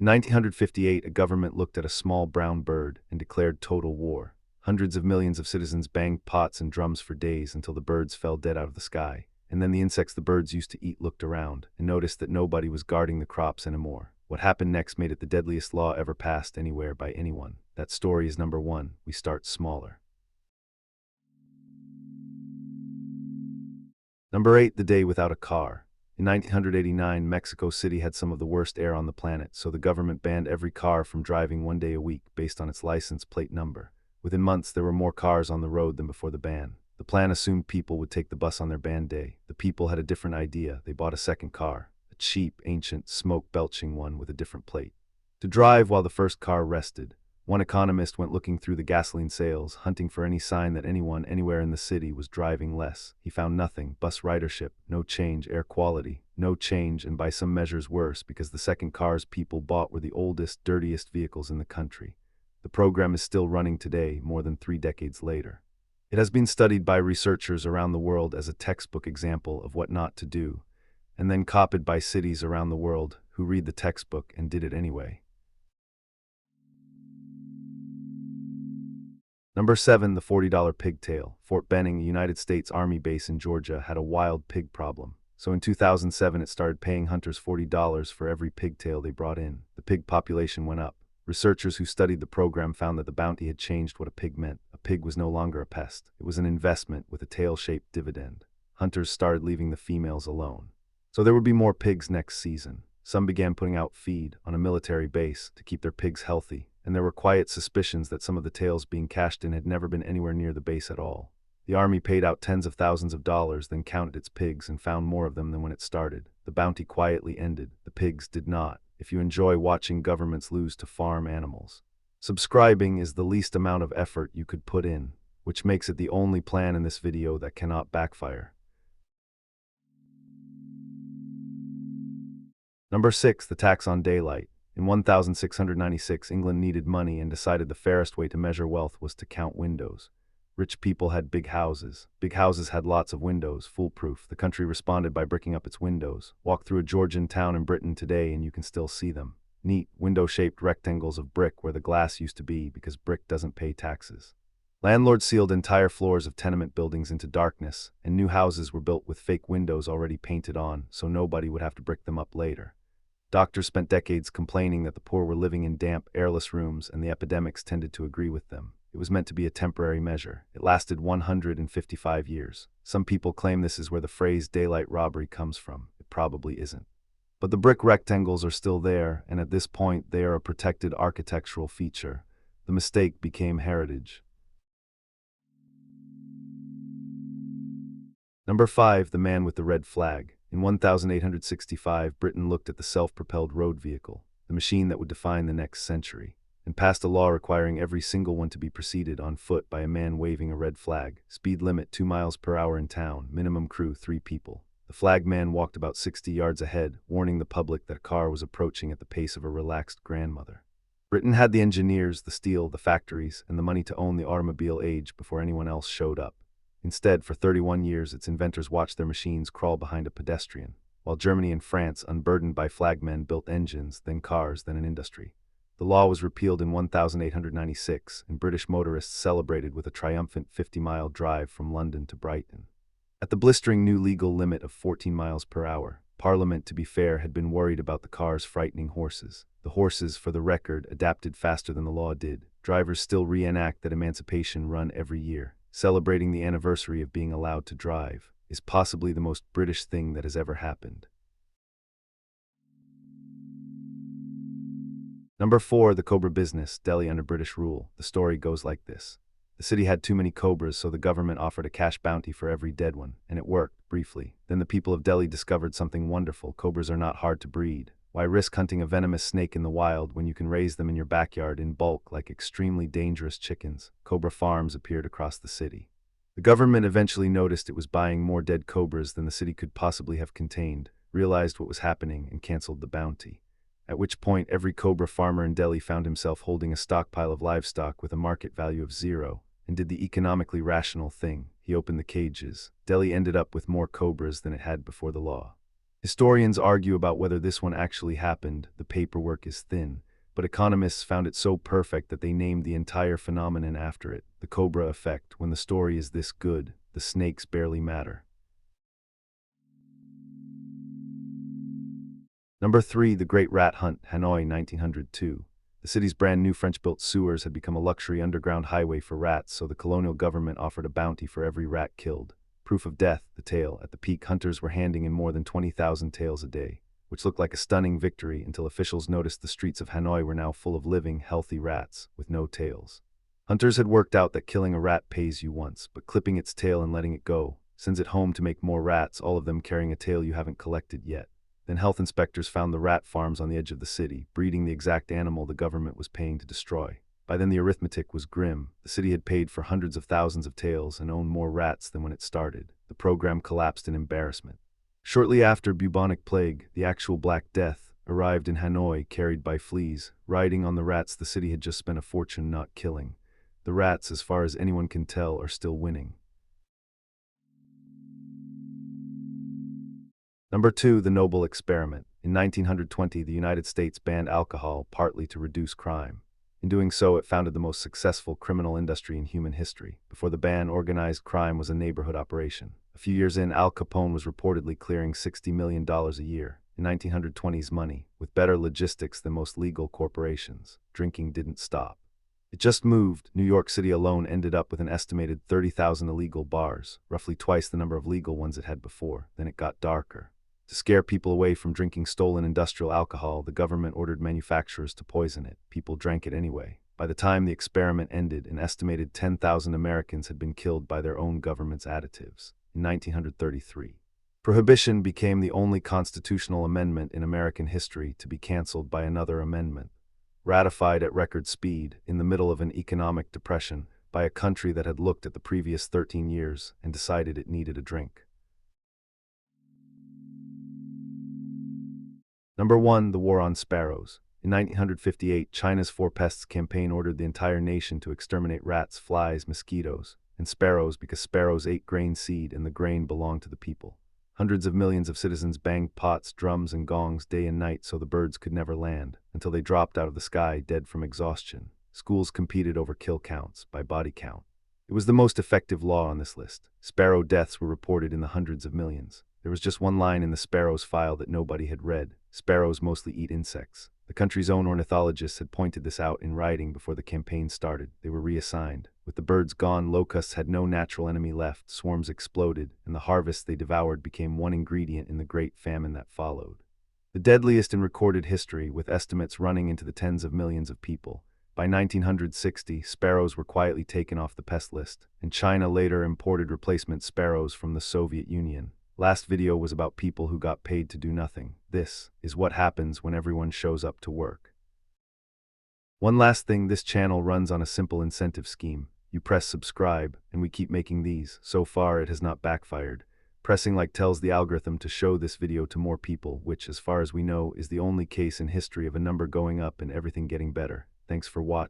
In 1958, a government looked at a small brown bird and declared total war. Hundreds of millions of citizens banged pots and drums for days until the birds fell dead out of the sky. And then the insects the birds used to eat looked around and noticed that nobody was guarding the crops anymore. What happened next made it the deadliest law ever passed anywhere by anyone. That story is number 1. We start smaller. Number 8. The day without a car. In 1989, Mexico City had some of the worst air on the planet, so the government banned every car from driving 1 day a week based on its license plate number. Within months, there were more cars on the road than before the ban. The plan assumed people would take the bus on their ban day. The people had a different idea. They bought a second car, a cheap, ancient, smoke-belching one with a different plate, to drive while the first car rested. One economist went looking through the gasoline sales, hunting for any sign that anyone anywhere in the city was driving less. He found nothing. Bus ridership, no change. Air quality, no change, and by some measures worse, because the second cars people bought were the oldest, dirtiest vehicles in the country. The program is still running today, more than 3 decades later. It has been studied by researchers around the world as a textbook example of what not to do, and then copied by cities around the world who read the textbook and did it anyway. Number 7. The $40 pigtail. Fort Benning, a United States Army base in Georgia, had a wild pig problem. So in 2007, it started paying hunters $40 for every pigtail they brought in. The pig population went up. Researchers who studied the program found that the bounty had changed what a pig meant. A pig was no longer a pest. It was an investment with a tail-shaped dividend. Hunters started leaving the females alone. So there would be more pigs next season. Some began putting out feed on a military base to keep their pigs healthy, and there were quiet suspicions that some of the tails being cashed in had never been anywhere near the base at all. The Army paid out tens of thousands of dollars, then counted its pigs and found more of them than when it started. The bounty quietly ended. The pigs did not. If you enjoy watching governments lose to farm animals, subscribing is the least amount of effort you could put in, which makes it the only plan in this video that cannot backfire. Number 6. The tax on daylight. In 1696, England needed money and decided the fairest way to measure wealth was to count windows. Rich people had big houses. Big houses had lots of windows, foolproof. The country responded by bricking up its windows. Walk through a Georgian town in Britain today and you can still see them. Neat, window-shaped rectangles of brick where the glass used to be because brick doesn't pay taxes. Landlords sealed entire floors of tenement buildings into darkness, and new houses were built with fake windows already painted on, so nobody would have to brick them up later. Doctors spent decades complaining that the poor were living in damp, airless rooms, and the epidemics tended to agree with them. It was meant to be a temporary measure. It lasted 155 years. Some people claim this is where the phrase daylight robbery comes from. It probably isn't. But the brick rectangles are still there, and at this point they are a protected architectural feature. The mistake became heritage. Number 5. The man with the red flag. In 1865, Britain looked at the self-propelled road vehicle, the machine that would define the next century, and passed a law requiring every single one to be preceded on foot by a man waving a red flag. Speed limit 2 miles per hour in town, minimum crew 3 people. The flag man walked about 60 yards ahead, warning the public that a car was approaching at the pace of a relaxed grandmother. Britain had the engineers, the steel, the factories, and the money to own the automobile age before anyone else showed up. Instead, for 31 years, its inventors watched their machines crawl behind a pedestrian, while Germany and France, unburdened by flagmen, built engines, then cars, then an industry. The law was repealed in 1896, and British motorists celebrated with a triumphant 50-mile drive from London to Brighton. At the blistering new legal limit of 14 miles per hour, Parliament, to be fair, had been worried about the car's frightening horses. The horses, for the record, adapted faster than the law did. Drivers still reenact that emancipation run every year. Celebrating the anniversary of being allowed to drive is possibly the most British thing that has ever happened. Number 4. The Cobra business, Delhi under British rule. The story goes like this. The city had too many cobras, so the government offered a cash bounty for every dead one, and it worked, briefly. Then the people of Delhi discovered something wonderful. Cobras are not hard to breed. Why risk hunting a venomous snake in the wild when you can raise them in your backyard in bulk like extremely dangerous chickens? Cobra farms appeared across the city. The government eventually noticed it was buying more dead cobras than the city could possibly have contained, realized what was happening, and canceled the bounty. At which point every cobra farmer in Delhi found himself holding a stockpile of livestock with a market value of 0, and did the economically rational thing. He opened the cages. Delhi ended up with more cobras than it had before the law. Historians argue about whether this one actually happened. The paperwork is thin, but economists found it so perfect that they named the entire phenomenon after it, the Cobra effect. When the story is this good, the snakes barely matter. Number 3, The Great Rat Hunt, Hanoi, 1902. The city's brand new French-built sewers had become a luxury underground highway for rats, so the colonial government offered a bounty for every rat killed. Proof of death, the tail. At the peak, hunters were handing in more than 20,000 tails a day, which looked like a stunning victory until officials noticed the streets of Hanoi were now full of living, healthy rats with no tails. Hunters had worked out that killing a rat pays you once, but clipping its tail and letting it go sends it home to make more rats, all of them carrying a tail you haven't collected yet. Then health inspectors found the rat farms on the edge of the city, breeding the exact animal the government was paying to destroy. By then the arithmetic was grim. The city had paid for hundreds of thousands of tails and owned more rats than when it started. The program collapsed in embarrassment. Shortly after, bubonic plague, the actual Black Death, arrived in Hanoi, carried by fleas. Riding on the rats the city had just spent a fortune not killing. The rats, as far as anyone can tell, are still winning. Number 2, The Noble Experiment. In 1920, the United States banned alcohol, partly to reduce crime. In doing so, it founded the most successful criminal industry in human history. Before the ban, organized crime was a neighborhood operation. A few years in, Al Capone was reportedly clearing $60 million a year in 1920s money, with better logistics than most legal corporations. Drinking didn't stop. It just moved. New York City alone ended up with an estimated 30,000 illegal bars, roughly twice the number of legal ones it had before. Then it got darker. To scare people away from drinking stolen industrial alcohol, the government ordered manufacturers to poison it. People drank it anyway. By the time the experiment ended, an estimated 10,000 Americans had been killed by their own government's additives. In 1933, prohibition became the only constitutional amendment in American history to be canceled by another amendment, ratified at record speed in the middle of an economic depression by a country that had looked at the previous 13 years and decided it needed a drink. Number 1, The War on Sparrows. In 1958, China's Four Pests campaign ordered the entire nation to exterminate rats, flies, mosquitoes, and sparrows because sparrows ate grain seed and the grain belonged to the people. Hundreds of millions of citizens banged pots, drums, and gongs day and night so the birds could never land, until they dropped out of the sky dead from exhaustion. Schools competed over kill counts by body count. It was the most effective law on this list. Sparrow deaths were reported in the hundreds of millions. There was just one line in the sparrows file that nobody had read. Sparrows mostly eat insects. The country's own ornithologists had pointed this out in writing before the campaign started. They were reassigned. With the birds gone, locusts had no natural enemy left. Swarms exploded, and the harvests they devoured became one ingredient in the great famine that followed. The deadliest in recorded history, with estimates running into the tens of millions of people. By 1960, sparrows were quietly taken off the pest list, and China later imported replacement sparrows from the Soviet Union. Last video was about people who got paid to do nothing. This is what happens when everyone shows up to work. One last thing, this channel runs on a simple incentive scheme. You press subscribe, and we keep making these. So far, it has not backfired. Pressing like tells the algorithm to show this video to more people, which, as far as we know, is the only case in history of a number going up and everything getting better. Thanks for watching.